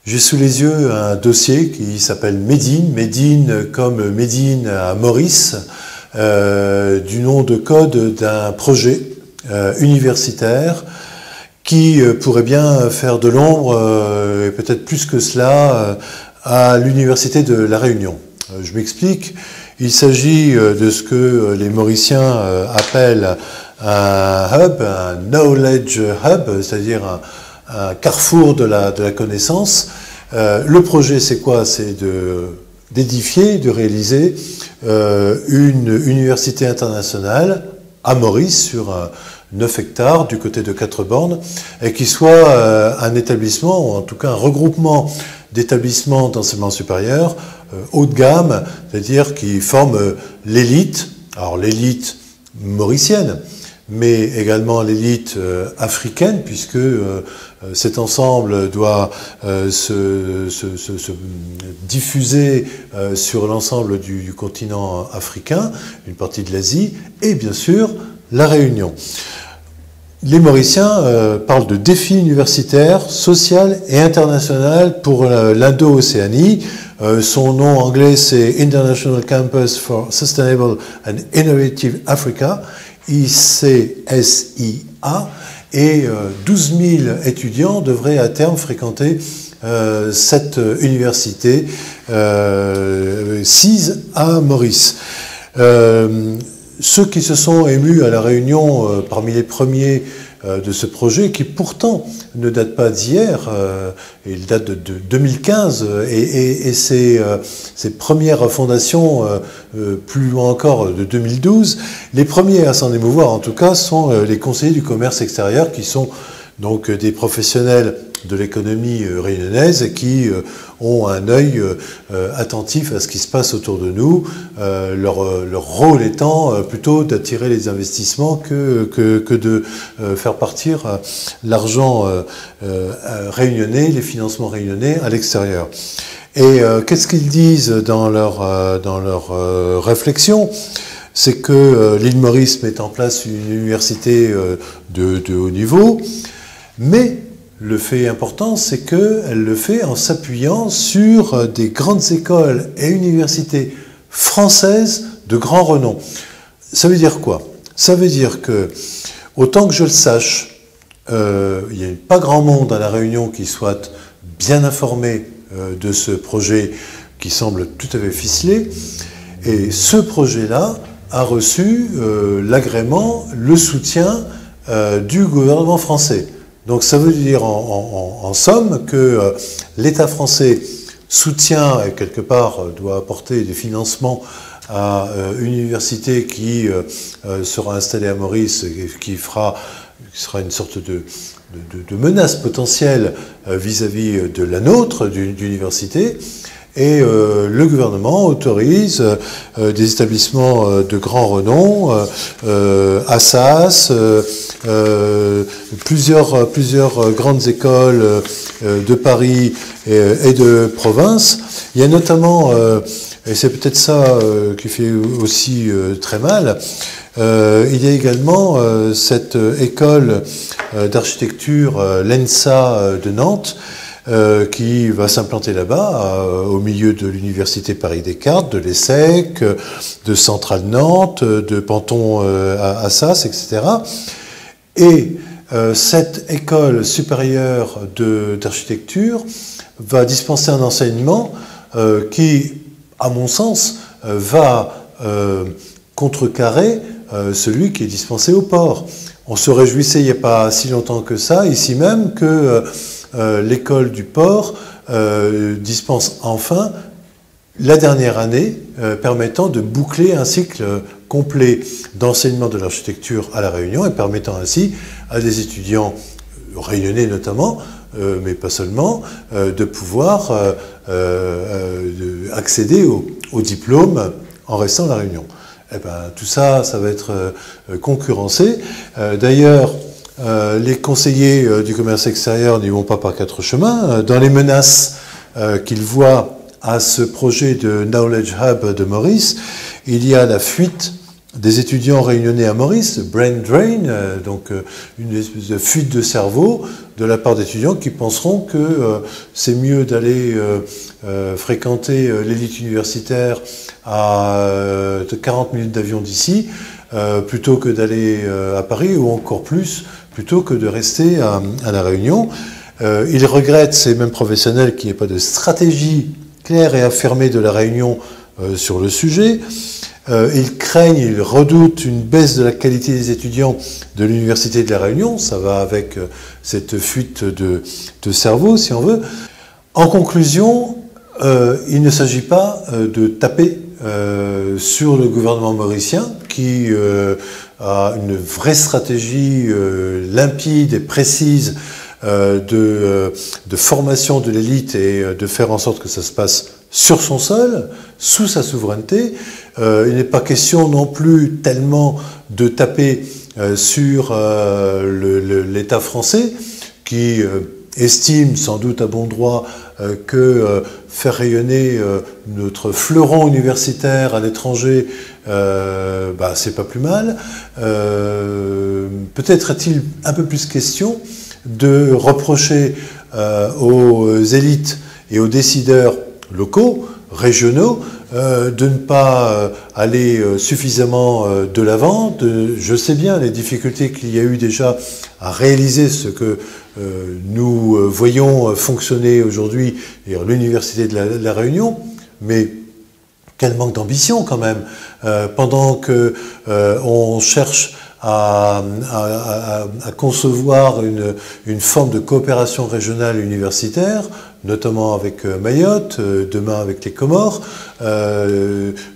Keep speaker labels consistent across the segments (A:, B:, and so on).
A: J'ai sous les yeux un dossier qui s'appelle Médine, Médine comme Médine à Maurice, du nom de code d'un projet universitaire qui pourrait bien faire de l'ombre, et peut-être plus que cela, à l'université de La Réunion. Je m'explique, il s'agit de ce que les Mauriciens appellent un hub, un knowledge hub, c'est-à-dire un carrefour de la connaissance. Le projet, c'est quoi? C'est d'édifier, de réaliser une université internationale à Maurice sur 9 hectares du côté de Quatre-Bornes et qui soit un établissement, ou en tout cas un regroupement d'établissements d'enseignement supérieur haut de gamme, c'est-à-dire qui forment l'élite, alors l'élite mauricienne, mais également l'élite africaine, puisque cet ensemble doit se diffuser sur l'ensemble du continent africain, une partie de l'Asie, et bien sûr la Réunion. Les Mauriciens parlent de défi universitaire, social et international pour l'Indo-Océanie. Son nom anglais, c'est International Campus for Sustainable and Innovative Africa, ICSIA, et 12 000 étudiants devraient à terme fréquenter cette université sise à Maurice. Ceux qui se sont émus à La Réunion parmi les premiers de ce projet, qui pourtant ne date pas d'hier, il date de 2015, et ses premières fondations, plus loin encore, de 2012, les premiers à s'en émouvoir, en tout cas, sont les conseillers du commerce extérieur, qui sont donc des professionnels de l'économie réunionnaise qui ont un œil attentif à ce qui se passe autour de nous, leur rôle étant plutôt d'attirer les investissements que de faire partir l'argent réunionnais, les financements réunionnais à l'extérieur. Et qu'est-ce qu'ils disent dans leur réflexion? C'est que l'île Maurice met en place une université de haut niveau, mais le fait important, c'est qu'elle le fait en s'appuyant sur des grandes écoles et universités françaises de grand renom. Ça veut dire quoi? Ça veut dire que, autant que je le sache, il n'y a pas grand monde à La Réunion qui soit bien informé de ce projet qui semble tout à fait ficelé. Et ce projet-là a reçu l'agrément, le soutien du gouvernement français. Donc ça veut dire en somme que l'État français soutient et quelque part doit apporter des financements à une université qui sera installée à Maurice et qui sera une sorte de menace potentielle vis-à-vis de la nôtre, d'université. Et le gouvernement autorise des établissements de grand renom, Assas, plusieurs grandes écoles de Paris et de province. Il y a notamment, et c'est peut-être ça qui fait aussi très mal, il y a également cette école d'architecture, l'ENSA de Nantes, qui va s'implanter là-bas, au milieu de l'université Paris-Descartes, de l'ESSEC, de Centrale Nantes, de Panton Assas, etc. Et cette école supérieure d'architecture va dispenser un enseignement qui, à mon sens, va contrecarrer celui qui est dispensé au port. On se réjouissait il n'y a pas si longtemps que ça, ici même, que l'école du port dispense enfin la dernière année permettant de boucler un cycle complet d'enseignement de l'architecture à La Réunion et permettant ainsi à des étudiants réunionnais notamment, mais pas seulement, de pouvoir accéder au diplôme en restant à La Réunion. Eh ben, tout ça, ça va être concurrencé. D'ailleurs, les conseillers du commerce extérieur n'y vont pas par quatre chemins. Dans les menaces qu'ils voient à ce projet de Knowledge Hub de Maurice, il y a la fuite des étudiants réunionnais à Maurice, brain drain, donc une espèce de fuite de cerveau de la part d'étudiants qui penseront que c'est mieux d'aller fréquenter l'élite universitaire à 40 minutes d'avion d'ici, plutôt que d'aller à Paris, ou encore plus, plutôt que de rester à La Réunion. Ils regrettent, ces mêmes professionnels, qu'il n'y ait pas de stratégie claire et affirmée de La Réunion sur le sujet. Ils craignent, ils redoutent une baisse de la qualité des étudiants de l'Université de La Réunion. Ça va avec cette fuite de cerveau, si on veut. En conclusion, il ne s'agit pas de taper sur le gouvernement mauricien qui a une vraie stratégie limpide et précise de formation de l'élite et de faire en sorte que ça se passe sur son sol, sous sa souveraineté. Il n'est pas question non plus tellement de taper sur l'État français qui estime sans doute à bon droit que faire rayonner notre fleuron universitaire à l'étranger, c'est pas plus mal. Peut-être est-il un peu plus question de reprocher aux élites et aux décideurs locaux, régionaux, de ne pas aller suffisamment de l'avant. Je sais bien les difficultés qu'il y a eu déjà à réaliser ce que nous voyons fonctionner aujourd'hui, l'Université de la Réunion, mais quel manque d'ambition quand même, pendant que on cherche à concevoir une forme de coopération régionale universitaire, notamment avec Mayotte, demain avec les Comores,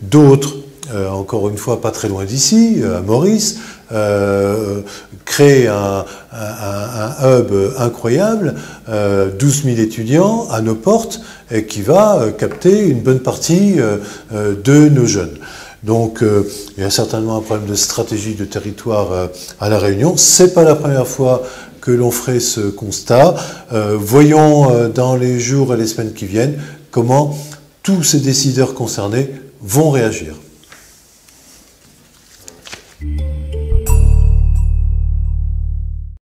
A: d'autres, encore une fois pas très loin d'ici, à Maurice, créer un hub incroyable, 12 000 étudiants à nos portes, et qui va capter une bonne partie de nos jeunes. Donc il y a certainement un problème de stratégie de territoire à La Réunion. C'est pas la première fois que l'on ferait ce constat. Voyons dans les jours et les semaines qui viennent comment tous ces décideurs concernés vont réagir.